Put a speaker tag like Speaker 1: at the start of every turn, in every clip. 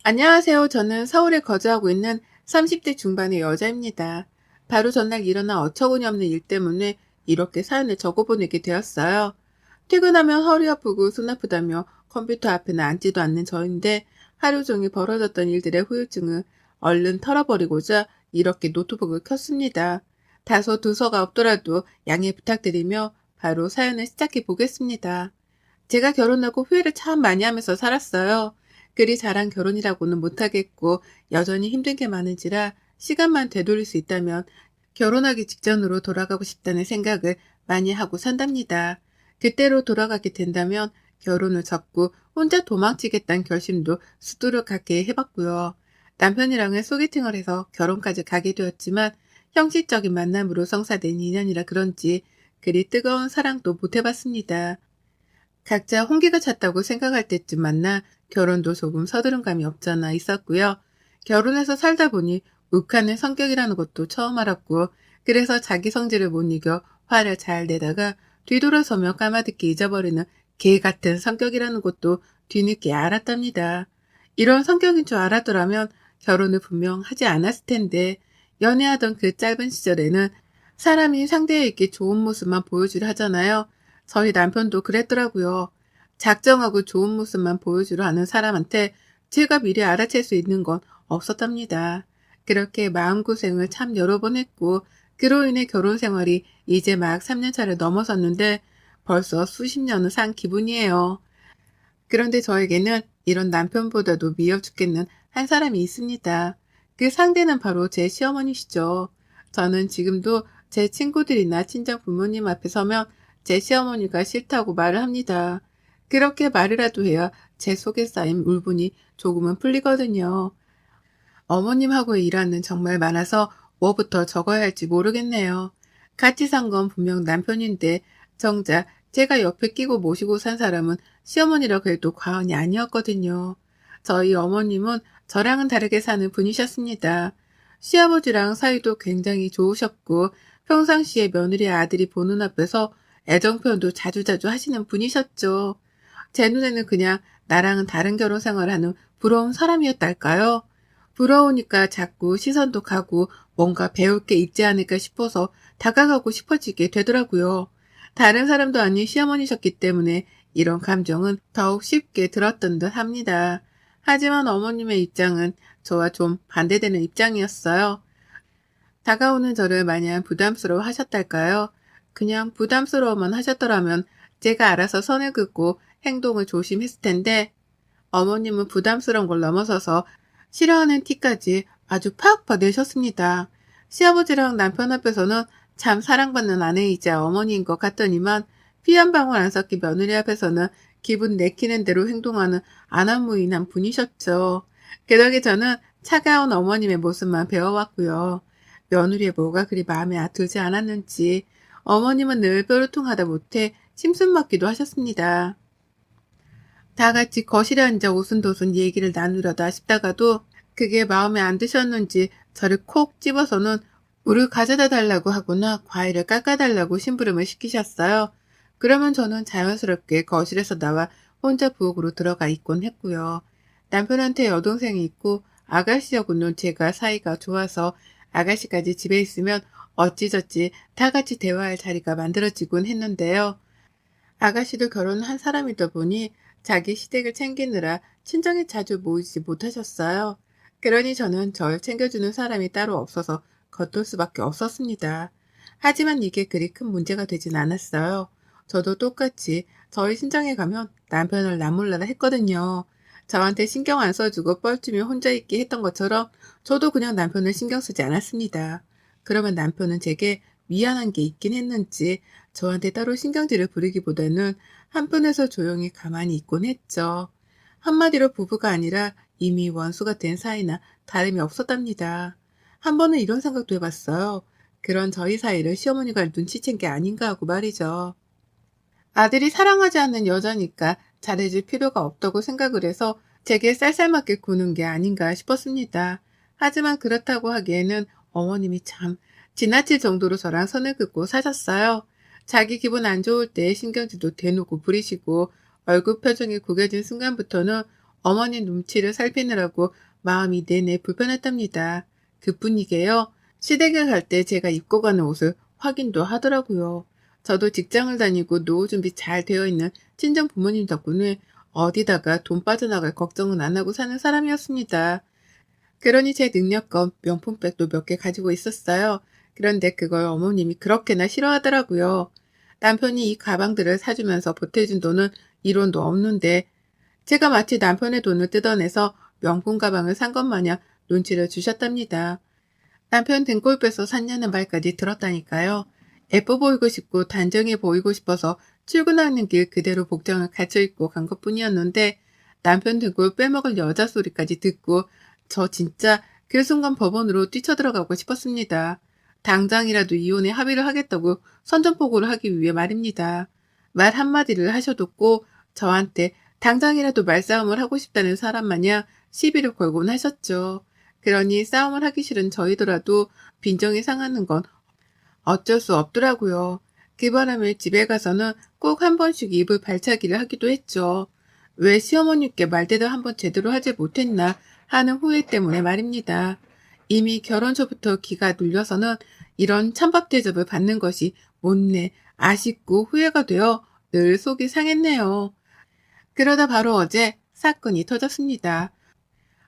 Speaker 1: 안녕하세요. 저는 서울에 거주하고 있는 30대 중반의 여자입니다. 바로 전날 일어난 어처구니없는 일 때문에 이렇게 사연을 적어보내게 되었어요. 퇴근하면 허리 아프고 손 아프다며 컴퓨터 앞에는 앉지도 않는 저인데 하루 종일 벌어졌던 일들의 후유증을 얼른 털어버리고자 이렇게 노트북을 켰습니다. 다소 두서가 없더라도 양해 부탁드리며 바로 사연을 시작해 보겠습니다. 제가 결혼하고 후회를 참 많이 하면서 살았어요. 그리 잘한 결혼이라고는 못하겠고 여전히 힘든 게 많은지라 시간만 되돌릴 수 있다면 결혼하기 직전으로 돌아가고 싶다는 생각을 많이 하고 산답니다. 그때로 돌아가게 된다면 결혼을 접고 혼자 도망치겠다는 결심도 수두룩하게 해봤고요. 남편이랑은 소개팅을 해서 결혼까지 가게 되었지만 형식적인 만남으로 성사된 인연이라 그런지 그리 뜨거운 사랑도 못 해봤습니다. 각자 홍기가 찼다고 생각할 때쯤 만나 결혼도 조금 서두른 감이 없잖아 있었고요. 결혼해서 살다 보니 욱하는 성격이라는 것도 처음 알았고, 그래서 자기 성질을 못 이겨 화를 잘 내다가 뒤돌아서며 까마득히 잊어버리는 개 같은 성격이라는 것도 뒤늦게 알았답니다. 이런 성격인 줄 알았더라면 결혼을 분명 하지 않았을 텐데, 연애하던 그 짧은 시절에는 사람이 상대에게 좋은 모습만 보여주려 하잖아요. 저희 남편도 그랬더라고요. 작정하고 좋은 모습만 보여주려 하는 사람한테 제가 미리 알아챌 수 있는 건 없었답니다. 그렇게 마음고생을 참 여러 번 했고, 그로 인해 결혼 생활이 이제 막 3년 차를 넘어섰는데 벌써 수십 년을 산 기분이에요. 그런데 저에게는 이런 남편보다도 미워 죽겠는 한 사람이 있습니다. 그 상대는 바로 제 시어머니시죠. 저는 지금도 제 친구들이나 친정 부모님 앞에 서면 제 시어머니가 싫다고 말을 합니다. 그렇게 말이라도 해야 제 속에 쌓인 울분이 조금은 풀리거든요. 어머님하고의 일화는 정말 많아서 뭐부터 적어야 할지 모르겠네요. 같이 산 건 분명 남편인데 정작 제가 옆에 끼고 모시고 산 사람은 시어머니라고 해도 과언이 아니었거든요. 저희 어머님은 저랑은 다르게 사는 분이셨습니다. 시아버지랑 사이도 굉장히 좋으셨고 평상시에 며느리 아들이 보는 앞에서 애정 표현도 자주자주 하시는 분이셨죠. 제 눈에는 그냥 나랑은 다른 결혼 생활을 하는 부러운 사람이었달까요? 부러우니까 자꾸 시선도 가고 뭔가 배울 게 있지 않을까 싶어서 다가가고 싶어지게 되더라고요. 다른 사람도 아닌 시어머니셨기 때문에 이런 감정은 더욱 쉽게 들었던 듯 합니다. 하지만 어머님의 입장은 저와 좀 반대되는 입장이었어요. 다가오는 저를 마냥 부담스러워 하셨달까요? 그냥 부담스러워만 하셨더라면 제가 알아서 선을 긋고 행동을 조심했을 텐데, 어머님은 부담스러운 걸 넘어서서 싫어하는 티까지 아주 팍 내셨습니다. 시아버지랑 남편 앞에서는 참 사랑받는 아내이자 어머니인 것 같더니만 피 한 방울 안 섞인 며느리 앞에서는 기분 내키는 대로 행동하는 안한무인한 분이셨죠. 그 덕에 저는 차가운 어머님의 모습만 배워왔고요. 며느리의 뭐가 그리 마음에 들지 않았는지 어머님은 늘 뾰루통하다 못해 심술 맞기도 하셨습니다. 다 같이 거실에 앉아 오순도순 얘기를 나누려다 싶다가도 그게 마음에 안 드셨는지 저를 콕 집어서는 물을 가져다 달라고 하거나 과일을 깎아달라고 심부름을 시키셨어요. 그러면 저는 자연스럽게 거실에서 나와 혼자 부엌으로 들어가 있곤 했고요. 남편한테 여동생이 있고 아가씨하고는 제가 사이가 좋아서 아가씨까지 집에 있으면 어찌저찌 다 같이 대화할 자리가 만들어지곤 했는데요. 아가씨도 결혼한 사람이다 보니 자기 시댁을 챙기느라 친정에 자주 모이지 못하셨어요. 그러니 저는 절 챙겨주는 사람이 따로 없어서 겉돌 수밖에 없었습니다. 하지만 이게 그리 큰 문제가 되진 않았어요. 저도 똑같이 저희 친정에 가면 남편을 나몰라라 했거든요. 저한테 신경 안 써주고 뻘쭘히 혼자 있게 했던 것처럼 저도 그냥 남편을 신경 쓰지 않았습니다. 그러면 남편은 제게 미안한 게 있긴 했는지 저한테 따로 신경질을 부리기보다는 한편에서 조용히 가만히 있곤 했죠. 한마디로 부부가 아니라 이미 원수가 된 사이나 다름이 없었답니다. 한 번은 이런 생각도 해봤어요. 그런 저희 사이를 시어머니가 눈치챈 게 아닌가 하고 말이죠. 아들이 사랑하지 않는 여자니까 잘해줄 필요가 없다고 생각을 해서 제게 쌀쌀맞게 구는 게 아닌가 싶었습니다. 하지만 그렇다고 하기에는 어머님이 참 지나칠 정도로 저랑 선을 긋고 사셨어요. 자기 기분 안 좋을 때 신경질도 대놓고 부리시고 얼굴 표정이 구겨진 순간부터는 어머니 눈치를 살피느라고 마음이 내내 불편했답니다. 그뿐이게요. 시댁에 갈 때 제가 입고 가는 옷을 확인도 하더라고요. 저도 직장을 다니고 노후 준비 잘 되어 있는 친정 부모님 덕분에 어디다가 돈 빠져나갈 걱정은 안 하고 사는 사람이었습니다. 그러니 제 능력껏 명품백도 몇 개 가지고 있었어요. 그런데 그걸 어머님이 그렇게나 싫어하더라고요. 남편이 이 가방들을 사주면서 보태준 돈은 1원도 없는데 제가 마치 남편의 돈을 뜯어내서 명품 가방을 산 것 마냥 눈치를 주셨답니다. 남편 등골 빼서 샀냐는 말까지 들었다니까요. 예뻐 보이고 싶고 단정해 보이고 싶어서 출근하는 길 그대로 복장을 갖춰 입고 간 것뿐이었는데 남편 등골 빼먹을 여자 소리까지 듣고 저 진짜 그 순간 법원으로 뛰쳐들어가고 싶었습니다. 당장이라도 이혼에 합의를 하겠다고 선전포고를 하기 위해 말입니다. 말 한마디를 하셔도 꼭 저한테 당장이라도 말싸움을 하고 싶다는 사람 마냥 시비를 걸곤 하셨죠. 그러니 싸움을 하기 싫은 저희더라도 빈정이 상하는 건 어쩔 수 없더라고요. 그 바람에 집에 가서는 꼭 한 번씩 입을 발차기를 하기도 했죠. 왜 시어머니께 말대로 한번 제대로 하지 못했나 하는 후회 때문에 말입니다. 이미 결혼 전부터 기가 눌려서는 이런 찬밥 대접을 받는 것이 못내 아쉽고 후회가 되어 늘 속이 상했네요. 그러다 바로 어제 사건이 터졌습니다.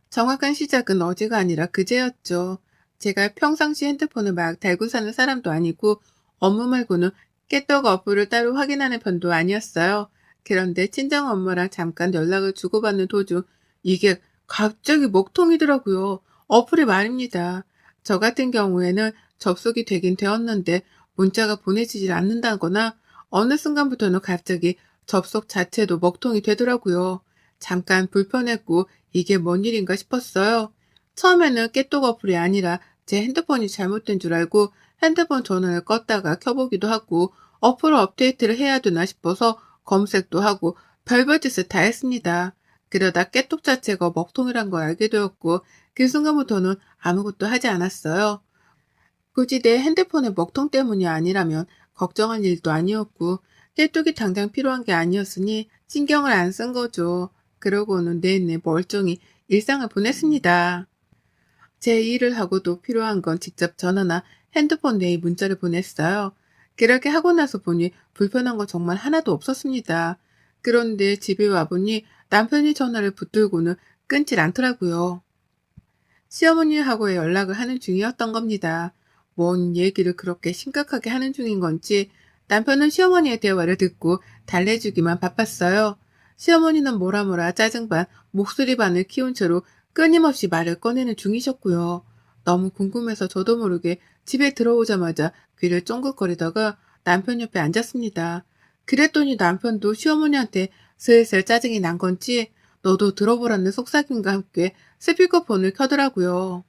Speaker 1: 정확한 시작은 어제가 아니라 그제였죠. 제가 평상시 핸드폰을 막 달고 사는 사람도 아니고 업무 말고는 깨떡 어플을 따로 확인하는 편도 아니었어요. 그런데 친정 엄마랑 잠깐 연락을 주고받는 도중 이게 갑자기 먹통이더라고요. 어플이 말입니다. 저 같은 경우에는 접속이 되긴 되었는데 문자가 보내지질 않는다거나 어느 순간부터는 갑자기 접속 자체도 먹통이 되더라고요. 잠깐 불편했고 이게 뭔 일인가 싶었어요. 처음에는 깨똑 어플이 아니라 제 핸드폰이 잘못된 줄 알고 핸드폰 전원을 껐다가 켜보기도 하고 어플 업데이트를 해야 되나 싶어서 검색도 하고 별별 짓을 다 했습니다. 그러다 깨똑 자체가 먹통이란 걸 알게 되었고 그 순간부터는 아무것도 하지 않았어요. 굳이 내 핸드폰의 먹통 때문이 아니라면 걱정할 일도 아니었고 깨똑이 당장 필요한 게 아니었으니 신경을 안 쓴 거죠. 그러고는 내내 멀쩡히 일상을 보냈습니다. 제 일을 하고도 필요한 건 직접 전화나 핸드폰 내에 문자를 보냈어요. 그렇게 하고 나서 보니 불편한 건 정말 하나도 없었습니다. 그런데 집에 와보니 남편이 전화를 붙들고는 끊질 않더라고요. 시어머니하고의 연락을 하는 중이었던 겁니다. 뭔 얘기를 그렇게 심각하게 하는 중인 건지 남편은 시어머니의 대화를 듣고 달래주기만 바빴어요. 시어머니는 뭐라 짜증 반, 목소리 반을 키운 채로 끊임없이 말을 꺼내는 중이셨고요. 너무 궁금해서 저도 모르게 집에 들어오자마자 귀를 쫑긋거리다가 남편 옆에 앉았습니다. 그랬더니 남편도 시어머니한테 슬슬 짜증이 난 건지 너도 들어보라는 속삭임과 함께 스피커폰을 켜더라고요.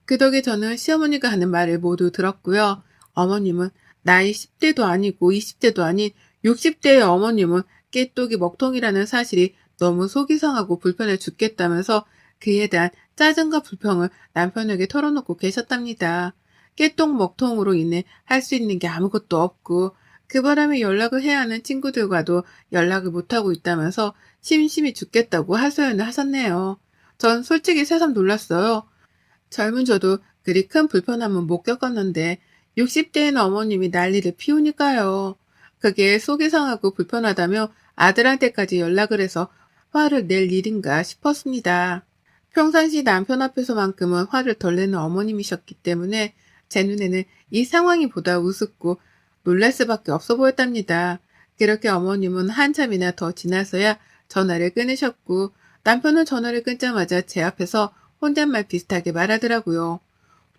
Speaker 1: 그 덕에 저는 시어머니가 하는 말을 모두 들었고요. 어머님은 나이 10대도 아니고 20대도 아닌 60대의 어머님은 깨똑이 먹통이라는 사실이 너무 속이 상하고 불편해 죽겠다면서 그에 대한 짜증과 불평을 남편에게 털어놓고 계셨답니다. 깨똑 먹통으로 인해 할 수 있는 게 아무것도 없고 그 바람에 연락을 해야 하는 친구들과도 연락을 못하고 있다면서 심심해 죽겠다고 하소연을 하셨네요. 전 솔직히 새삼 놀랐어요. 젊은 저도 그리 큰 불편함은 못 겪었는데 60대인 어머님이 난리를 피우니까요. 그게 속이 상하고 불편하다며 아들한테까지 연락을 해서 화를 낼 일인가 싶었습니다. 평상시 남편 앞에서만큼은 화를 덜 내는 어머님이셨기 때문에 제 눈에는 이 상황이 보다 우습고 놀랄 수밖에 없어 보였답니다. 그렇게 어머님은 한참이나 더 지나서야 전화를 끊으셨고 남편은 전화를 끊자마자 제 앞에서 혼잣말 비슷하게 말하더라고요.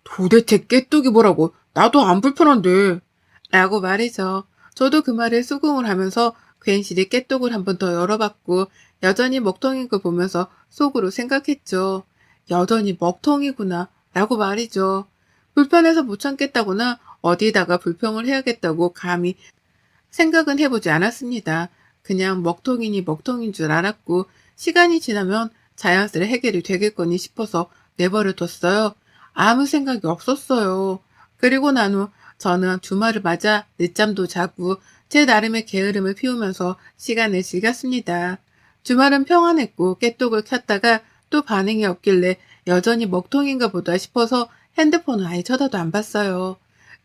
Speaker 1: 도대체 깨똑이 뭐라고? 나도 안 불편한데. 라고 말이죠. 저도 그 말에 수긍을 하면서 괜시리 깨똑을 한 번 더 열어봤고 여전히 먹통인 걸 보면서 속으로 생각했죠. 여전히 먹통이구나 라고 말이죠. 불편해서 못 참겠다거나 어디다가 불평을 해야겠다고 감히 생각은 해보지 않았습니다. 그냥 먹통이니 먹통인 줄 알았고 시간이 지나면 자연스레 해결이 되겠거니 싶어서 내버려 뒀어요. 아무 생각이 없었어요. 그리고 난 후 저는 주말을 맞아 늦잠도 자고 제 나름의 게으름을 피우면서 시간을 즐겼습니다. 주말은 평안했고 깨똑을 켰다가 또 반응이 없길래 여전히 먹통인가 보다 싶어서 핸드폰을 아예 쳐다도 안 봤어요.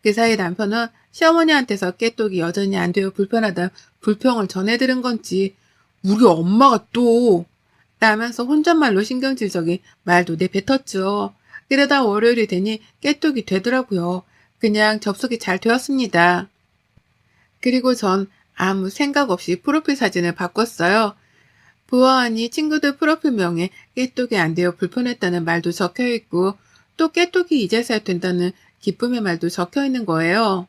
Speaker 1: 그 사이 남편은 시어머니한테서 깨똑이 여전히 안 되어 불편하다 불평을 전해들은 건지 우리 엄마가 또 라면서 혼잣말로 신경질적인 말도 내뱉었죠. 그러다 월요일이 되니 깨똑이 되더라고요. 그냥 접속이 잘 되었습니다. 그리고 전 아무 생각 없이 프로필 사진을 바꿨어요. 보아하니 친구들 프로필명에 깨똑이 안 되어 불편했다는 말도 적혀있고 또 깨똑이 이제서야 된다는 기쁨의 말도 적혀있는 거예요.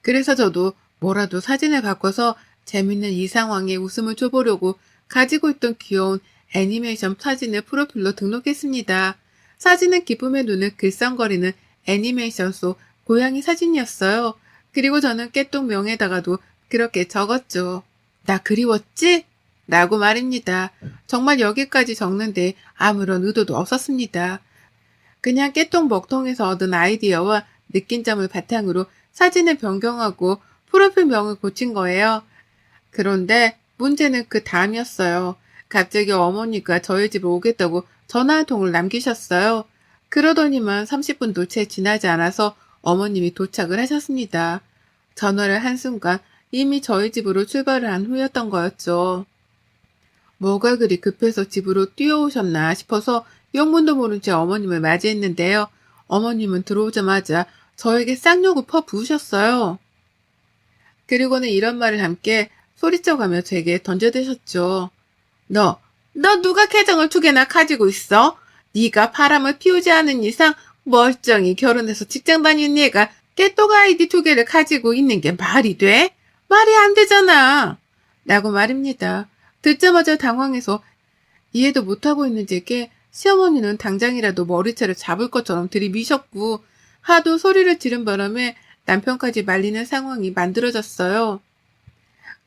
Speaker 1: 그래서 저도 뭐라도 사진을 바꿔서 재밌는 이 상황에 웃음을 줘보려고 가지고 있던 귀여운 애니메이션 사진을 프로필로 등록했습니다. 사진은 기쁨의 눈을 글썽거리는 애니메이션 속 고양이 사진이었어요. 그리고 저는 깨똑 명에다가도 그렇게 적었죠. 나 그리웠지? 라고 말입니다. 정말 여기까지 적는데 아무런 의도도 없었습니다. 그냥 깨똑 먹통에서 얻은 아이디어와 느낀 점을 바탕으로 사진을 변경하고 프로필명을 고친 거예요. 그런데 문제는 그 다음이었어요. 갑자기 어머니가 저희 집에 오겠다고 전화 한 통을 남기셨어요. 그러더니만 30분도 채 지나지 않아서 어머님이 도착을 하셨습니다. 전화를 한 순간 이미 저희 집으로 출발을 한 후였던 거였죠. 뭐가 그리 급해서 집으로 뛰어오셨나 싶어서 영문도 모른 채 어머님을 맞이했는데요. 어머님은 들어오자마자 저에게 쌍욕을 퍼부으셨어요. 그리고는 이런 말을 함께 소리쳐가며 제게 던져대셨죠. 너 누가 계정을 2개나 가지고 있어? 네가 바람을 피우지 않은 이상 멀쩡히 결혼해서 직장 다니는 얘가 깨똑 아이디 2개를 가지고 있는 게 말이 돼? 말이 안 되잖아. 라고 말입니다. 듣자마자 당황해서 이해도 못하고 있는 제게 시어머니는 당장이라도 머리채를 잡을 것처럼 들이미셨고 하도 소리를 지른 바람에 남편까지 말리는 상황이 만들어졌어요.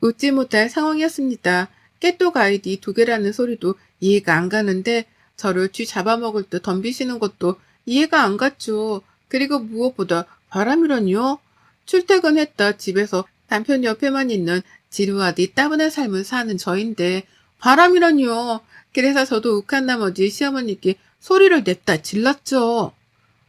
Speaker 1: 웃지 못할 상황이었습니다. 깨똑 아이디 2개라는 소리도 이해가 안 가는데 저를 쥐 잡아먹을 듯 덤비시는 것도 이해가 안 갔죠. 그리고 무엇보다 바람이라니요? 출퇴근했다 집에서 남편 옆에만 있는 지루하디 따분한 삶을 사는 저인데 바람이라니요. 그래서 저도 욱한 나머지 시어머니께 소리를 냈다 질렀죠.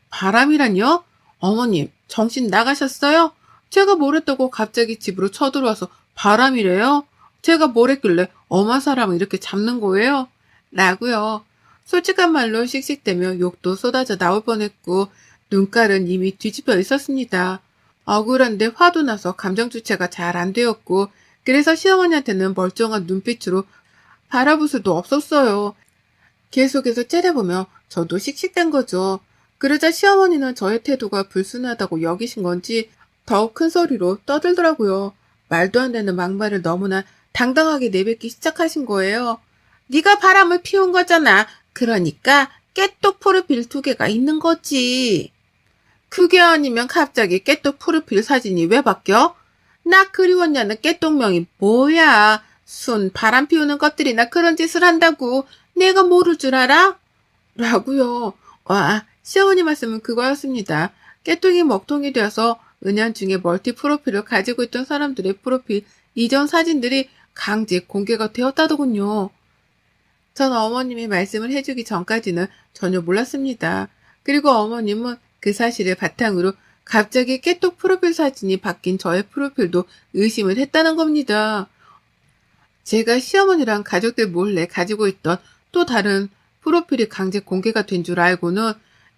Speaker 1: 바람이라니요? 어머님 정신 나가셨어요? 제가 뭘 했다고 갑자기 집으로 쳐들어와서 바람이래요? 제가 뭘 했길래 엄한 사람을 이렇게 잡는 거예요? 라고요. 솔직한 말로 씩씩대며 욕도 쏟아져 나올 뻔했고 눈깔은 이미 뒤집혀 있었습니다. 억울한데 화도 나서 감정 주체가 잘 안 되었고 그래서 시어머니한테는 멀쩡한 눈빛으로 바라볼 수도 없었어요. 계속해서 째려보며 저도 씩씩댄 거죠. 그러자 시어머니는 저의 태도가 불순하다고 여기신 건지 더욱 큰 소리로 떠들더라고요. 말도 안 되는 막말을 너무나 당당하게 내뱉기 시작하신 거예요. 네가 바람을 피운 거잖아. 그러니까 깨똑 프로필 2개가 있는 거지. 그게 아니면 갑자기 깨똑 프로필 사진이 왜 바뀌어? 나 그리웠냐는 깨똑명이 뭐야. 순 바람 피우는 것들이나 그런 짓을 한다고 내가 모를 줄 알아? 라고요. 와, 시어머니 말씀은 그거였습니다. 깨똑이 먹통이 되어서 은연중에 멀티 프로필을 가지고 있던 사람들의 프로필 이전 사진들이 강제 공개가 되었다더군요. 전 어머님이 말씀을 해주기 전까지는 전혀 몰랐습니다. 그리고 어머님은 그 사실을 바탕으로 갑자기 깨똑 프로필 사진이 바뀐 저의 프로필도 의심을 했다는 겁니다. 제가 시어머니랑 가족들 몰래 가지고 있던 또 다른 프로필이 강제 공개가 된 줄 알고는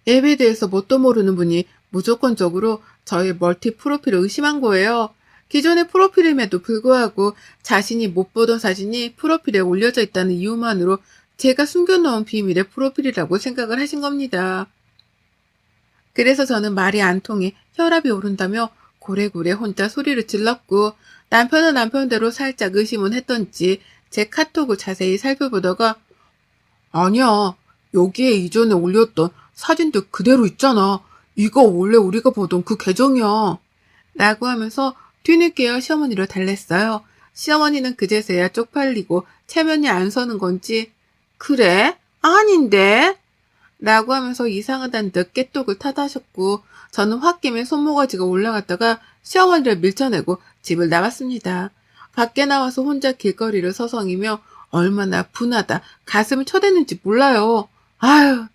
Speaker 1: 앱에 대해서 뭣도 모르는 분이 무조건적으로 저의 멀티 프로필을 의심한 거예요. 기존의 프로필임에도 불구하고 자신이 못 보던 사진이 프로필에 올려져 있다는 이유만으로 제가 숨겨놓은 비밀의 프로필이라고 생각을 하신 겁니다. 그래서 저는 말이 안 통해 혈압이 오른다며 고래고래 혼자 소리를 질렀고 남편은 남편대로 살짝 의심은 했던지 제 카톡을 자세히 살펴보다가 아니야, 여기에 이전에 올렸던 사진들 그대로 있잖아. 이거 원래 우리가 보던 그 계정이야. 라고 하면서 뒤늦게야 시어머니를 달랬어요. 시어머니는 그제서야 쪽팔리고 체면이 안 서는 건지 그래? 아닌데? 라고 하면서 이상하다는 듯 깨똑을 탓하셨고 저는 홧김에 손모가지가 올라갔다가 시어머니를 밀쳐내고 집을 나갔습니다. 밖에 나와서 혼자 길거리를 서성이며 얼마나 분하다 가슴을 쳐댔는지 몰라요. 아유,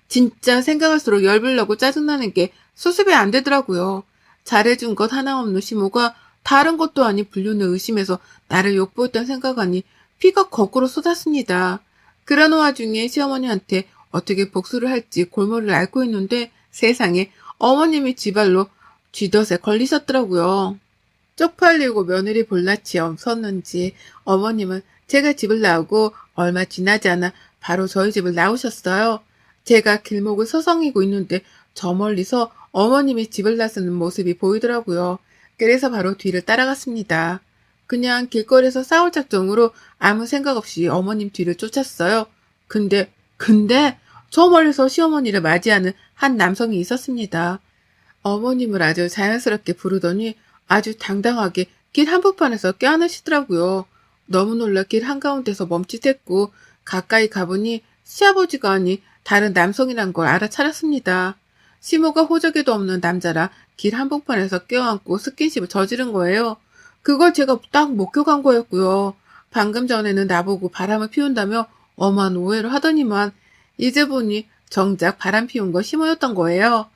Speaker 1: 진짜 생각할수록 열불나고 짜증나는 게 수습이 안 되더라고요. 잘해준 것 하나 없는 시모가 다른 것도 아닌 불륜을 의심해서 나를 욕보였던 생각하니 피가 거꾸로 쏟았습니다. 그러는 와중에 시어머니한테 어떻게 복수를 할지 골머리를 앓고 있는데 세상에 어머님이 지발로 쥐덫에 걸리셨더라고요. 쪽팔리고 며느리 볼낯이 없었는지 어머님은 제가 집을 나오고 얼마 지나지 않아 바로 저희 집을 나오셨어요. 제가 길목을 서성이고 있는데 저 멀리서 어머님이 집을 나서는 모습이 보이더라고요. 그래서 바로 뒤를 따라갔습니다. 그냥 길거리에서 싸울 작정으로 아무 생각 없이 어머님 뒤를 쫓았어요. 근데 저 멀리서 시어머니를 맞이하는 한 남성이 있었습니다. 어머님을 아주 자연스럽게 부르더니 아주 당당하게 길 한복판에서 껴안으시더라고요. 너무 놀라 길 한가운데서 멈칫했고 가까이 가보니 시아버지가 아니 다른 남성이란 걸 알아차렸습니다. 시모가 호적에도 없는 남자라 길 한복판에서 껴안고 스킨십을 저지른 거예요. 그걸 제가 딱 목격한 거였고요. 방금 전에는 나보고 바람을 피운다며 엄한 오해를 하더니만 이제 보니 정작 바람 피운 거 시모였던 거예요.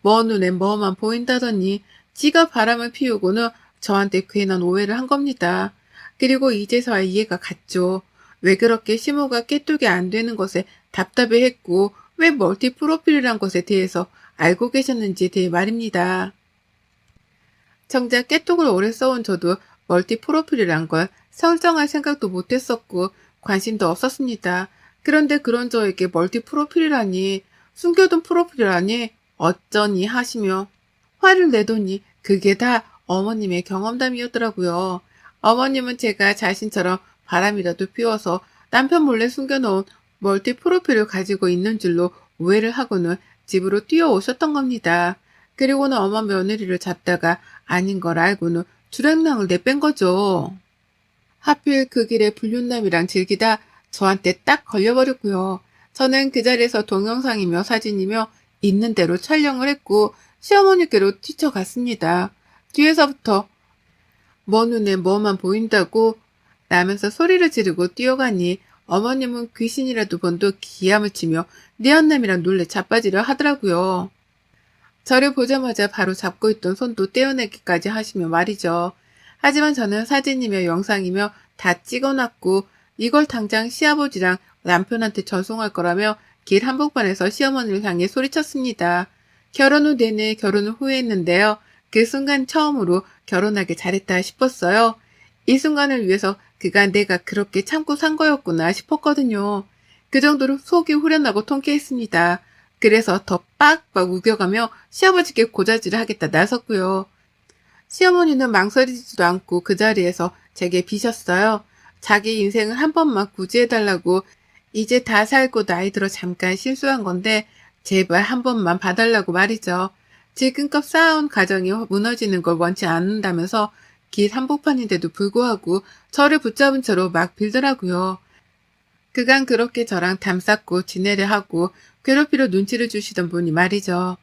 Speaker 1: 먼 눈에 뭐만 보인다더니 지가 바람을 피우고는 저한테 괜한 오해를 한 겁니다. 그리고 이제서야 이해가 갔죠. 왜 그렇게 시모가 깨뚝이 안 되는 것에 답답해했고 왜 멀티 프로필이란 것에 대해서 알고 계셨는지에 대해 말입니다. 정작 깨뚝을 오래 써온 저도 멀티 프로필이란 걸 설정할 생각도 못했었고 관심도 없었습니다. 그런데 그런 저에게 멀티 프로필이라니, 숨겨둔 프로필이라니 어쩌니 하시며 화를 내더니 그게 다 어머님의 경험담이었더라고요. 어머님은 제가 자신처럼 바람이라도 피워서 남편 몰래 숨겨놓은 멀티 프로필을 가지고 있는 줄로 오해를 하고는 집으로 뛰어오셨던 겁니다. 그리고는 엄마 며느리를 잡다가 아닌 걸 알고는 주랭랑을 내뺀 거죠. 하필 그 길에 불륜남이랑 즐기다 저한테 딱 걸려버렸고요. 저는 그 자리에서 동영상이며 사진이며 있는 대로 촬영을 했고 시어머니께로 뛰쳐갔습니다. 뒤에서부터 먼 눈에 뭐만 보인다고 라면서 소리를 지르고 뛰어가니 어머님은 귀신이라도 본도 기함을 치며 니한남이랑 놀래 자빠지려 하더라고요. 저를 보자마자 바로 잡고 있던 손도 떼어내기까지 하시며 말이죠. 하지만 저는 사진이며 영상이며 다 찍어놨고 이걸 당장 시아버지랑 남편한테 전송할 거라며 길 한복판에서 시어머니를 향해 소리쳤습니다. 결혼 후 내내 결혼을 후회했는데요. 그 순간 처음으로 결혼하길 잘했다 싶었어요. 이 순간을 위해서 그가 내가 그렇게 참고 산 거였구나 싶었거든요. 그 정도로 속이 후련하고 통쾌했습니다. 그래서 더 빡빡 우겨가며 시아버지께 고자질을 하겠다 나섰고요. 시어머니는 망설이지도 않고 그 자리에서 제게 비셨어요. 자기 인생을 한 번만 구제해달라고. 이제 다 살고 나이 들어 잠깐 실수한 건데 제발 한 번만 봐달라고 말이죠. 지금껏 쌓아온 가정이 무너지는 걸 원치 않는다면서 길 한복판인데도 불구하고 저를 붙잡은 채로 막 빌더라고요. 그간 그렇게 저랑 담쌓고 지내려 하고 괴롭히려 눈치를 주시던 분이 말이죠.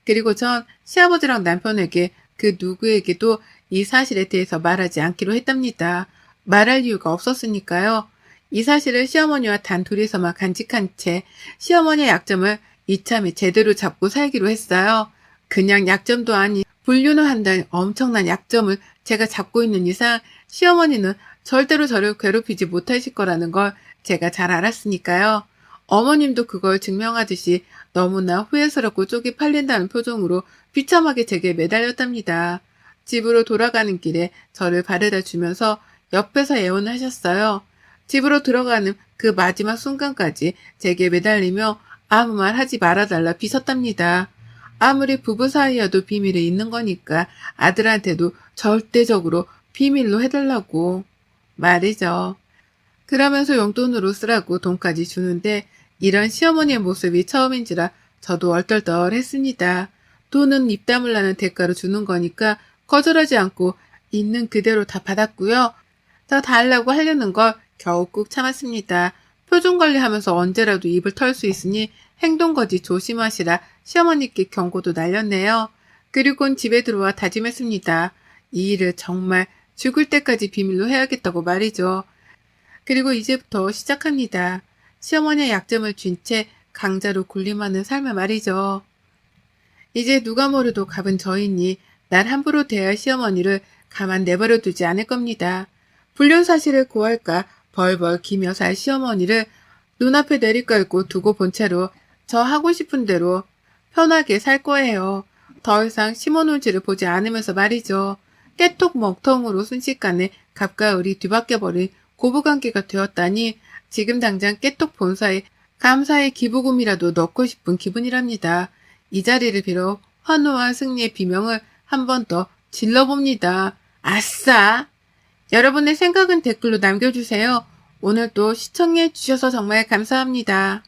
Speaker 1: 그리고 전 시아버지랑 남편에게 그 누구에게도 이 사실에 대해서 말하지 않기로 했답니다. 말할 이유가 없었으니까요. 이 사실을 시어머니와 단 둘이서만 간직한 채 시어머니의 약점을 이참에 제대로 잡고 살기로 했어요. 그냥 약점도 아닌 불륜을 한다는 엄청난 약점을 제가 잡고 있는 이상 시어머니는 절대로 저를 괴롭히지 못하실 거라는 걸 제가 잘 알았으니까요. 어머님도 그걸 증명하듯이 너무나 후회스럽고 쪽이 팔린다는 표정으로 비참하게 제게 매달렸답니다. 집으로 돌아가는 길에 저를 바래다 주면서 옆에서 애원하셨어요. 집으로 들어가는 그 마지막 순간까지 제게 매달리며 아무 말 하지 말아달라 비섰답니다. 아무리 부부 사이여도 비밀이 있는 거니까 아들한테도 절대적으로 비밀로 해달라고 말이죠. 그러면서 용돈으로 쓰라고 돈까지 주는데 이런 시어머니의 모습이 처음인지라 저도 얼떨떨했습니다. 돈은 입 다물라는 대가로 주는 거니까 거절하지 않고 있는 그대로 다 받았고요. 더 달라고 하려는 걸 겨우 꾹 참았습니다. 표정 관리하면서 언제라도 입을 털 수 있으니 행동거지 조심하시라 시어머니께 경고도 날렸네요. 그리고는 집에 들어와 다짐했습니다. 이 일을 정말 죽을 때까지 비밀로 해야겠다고 말이죠. 그리고 이제부터 시작합니다. 시어머니의 약점을 쥔 채 강자로 군림하는 삶을 말이죠. 이제 누가 뭐래도 갑은 저이니 날 함부로 대할 시어머니를 가만 내버려 두지 않을 겁니다. 불륜 사실을 고할까 벌벌 기며 살 시어머니를 눈앞에 내리깔고 두고 본 채로 저 하고 싶은 대로 편하게 살 거예요. 더 이상 시모눈치를 보지 않으면서 말이죠. 깨톡 먹통으로 순식간에 갑과 을이 뒤바뀌어버린 고부관계가 되었다니 지금 당장 깨톡 본사에 감사의 기부금이라도 넣고 싶은 기분이랍니다. 이 자리를 빌어 환호와 승리의 비명을 한 번 더 질러봅니다. 아싸! 여러분의 생각은 댓글로 남겨주세요. 오늘도 시청해 주셔서 정말 감사합니다.